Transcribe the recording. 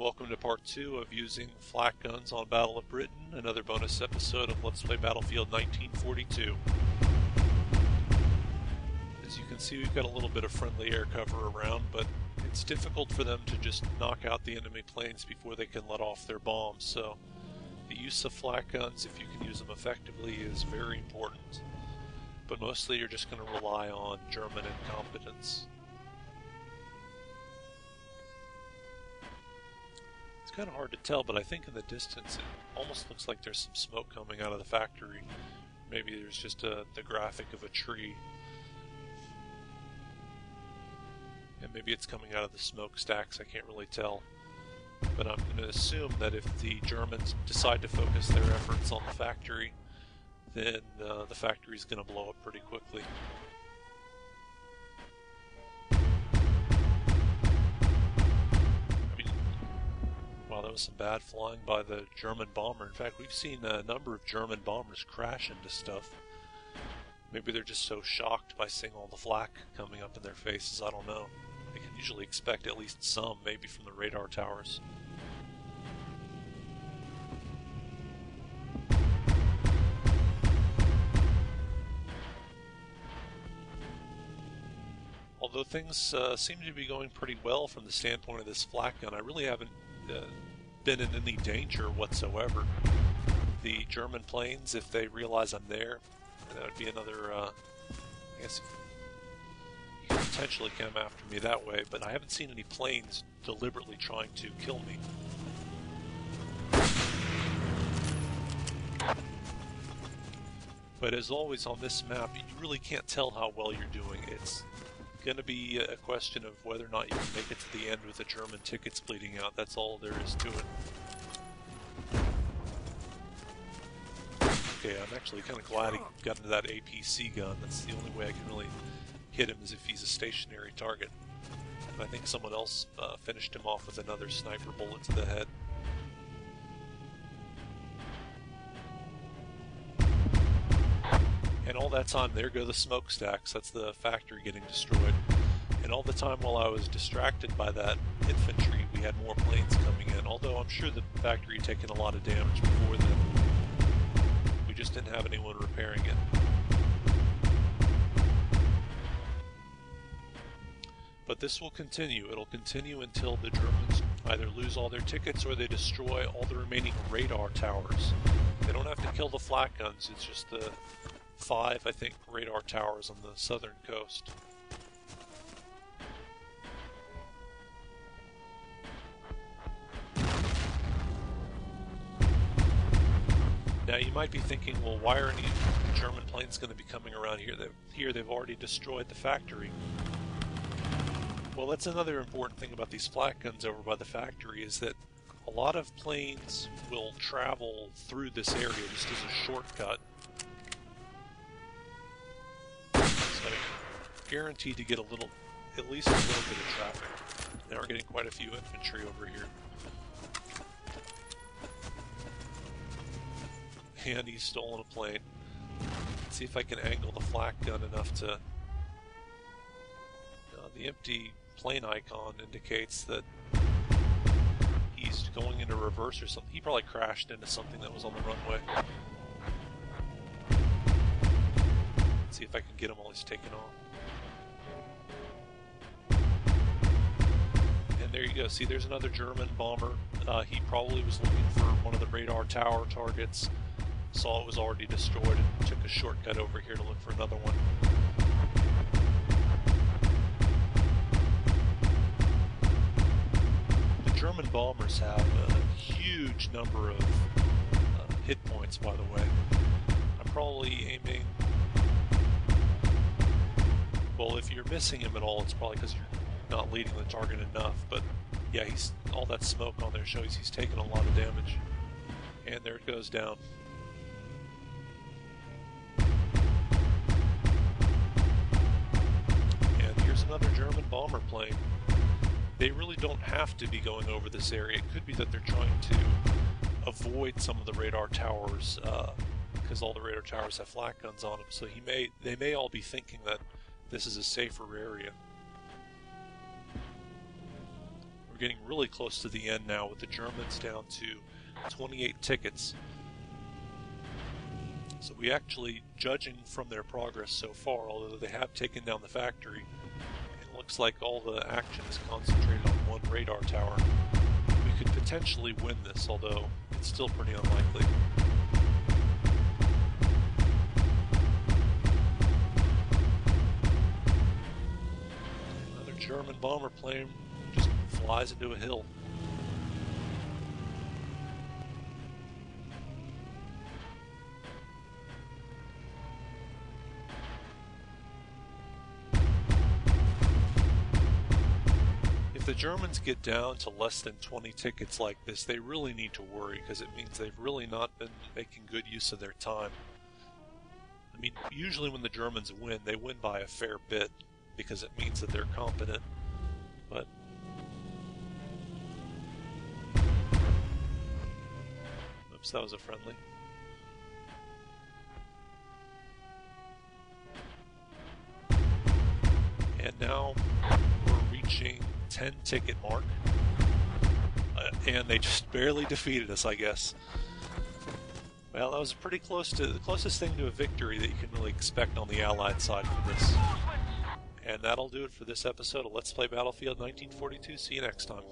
welcome to part 2 of using flak guns on Battle of Britain, another bonus episode of Let's Play Battlefield 1942. As you can see, we've got a little bit of friendly air cover around, but it's difficult for them to just knock out the enemy planes before they can let off their bombs, so the use of flak guns, if you can use them effectively, is very important. But mostly you're just going to rely on German incompetence. It's kind of hard to tell, but I think in the distance it almost looks like there's some smoke coming out of the factory. Maybe there's just the graphic of a tree. And maybe it's coming out of the smokestacks, I can't really tell. But I'm going to assume that if the Germans decide to focus their efforts on the factory, then the factory is going to blow up pretty quickly. Wow, that was some bad flying by the German bomber. In fact, we've seen a number of German bombers crash into stuff. Maybe they're just so shocked by seeing all the flak coming up in their faces, I don't know. They can usually expect at least some, maybe from the radar towers. Although things seem to be going pretty well from the standpoint of this flak gun, I really haven't been in any danger whatsoever. The German planes, if they realize I'm there, that would be another, I guess you could potentially come after me that way, but I haven't seen any planes deliberately trying to kill me. But as always on this map, you really can't tell how well you're doing. It's going to be a question of whether or not you can make it to the end with the German tickets bleeding out. That's all there is to it. Okay, I'm actually kind of glad he got into that APC gun. That's the only way I can really hit him, is if he's a stationary target. And I think someone else finished him off with another sniper bullet to the head. And all that time, there go the smokestacks. That's the factory getting destroyed. And all the time while I was distracted by that infantry, we had more planes coming in. Although I'm sure the factory had taken a lot of damage before then. We just didn't have anyone repairing it. But this will continue. It'll continue until the Germans either lose all their tickets or they destroy all the remaining radar towers. They don't have to kill the flak guns, it's just the 5, I think, radar towers on the southern coast. Now you might be thinking, well, why are any German planes going to be coming around here? They've already destroyed the factory. Well, that's another important thing about these flak guns over by the factory, is that a lot of planes will travel through this area just as a shortcut. So guaranteed to get at least a little bit of traffic. Now we're getting quite a few infantry over here. And he's stolen a plane. Let's see if I can angle the flak gun enough to... the empty plane icon indicates that he's going into reverse or something. He probably crashed into something that was on the runway. Let's see if I can get him while he's taking off. And there you go. See, there's another German bomber. He probably was looking for one of the radar tower targets. Saw it was already destroyed and took a shortcut over here to look for another one. The German bombers have a huge number of hit points, by the way. I'm probably aiming... Well, if you're missing him at all, it's probably because you're not leading the target enough, but yeah, all that smoke on there shows he's taken a lot of damage. And there it goes down. Another German bomber plane. They really don't have to be going over this area. It could be that they're trying to avoid some of the radar towers, because all the radar towers have flak guns on them. So they may all be thinking that this is a safer area. getting really close to the end now with the Germans down to 28 tickets. So we actually, judging from their progress so far, although they have taken down the factory, it looks like all the action is concentrated on one radar tower. We could potentially win this, although it's still pretty unlikely. Another German bomber plane just flies into a hill. If the Germans get down to less than 20 tickets like this, they really need to worry, because it means they've really not been making good use of their time. I mean, usually when the Germans win, they win by a fair bit, because it means that they're competent. But oops, that was a friendly. And now we're reaching 10 ticket mark, and they just barely defeated us, I guess. Well, that was pretty close to the closest thing to a victory that you can really expect on the Allied side for this. And that'll do it for this episode of Let's Play Battlefield 1942. See you next time.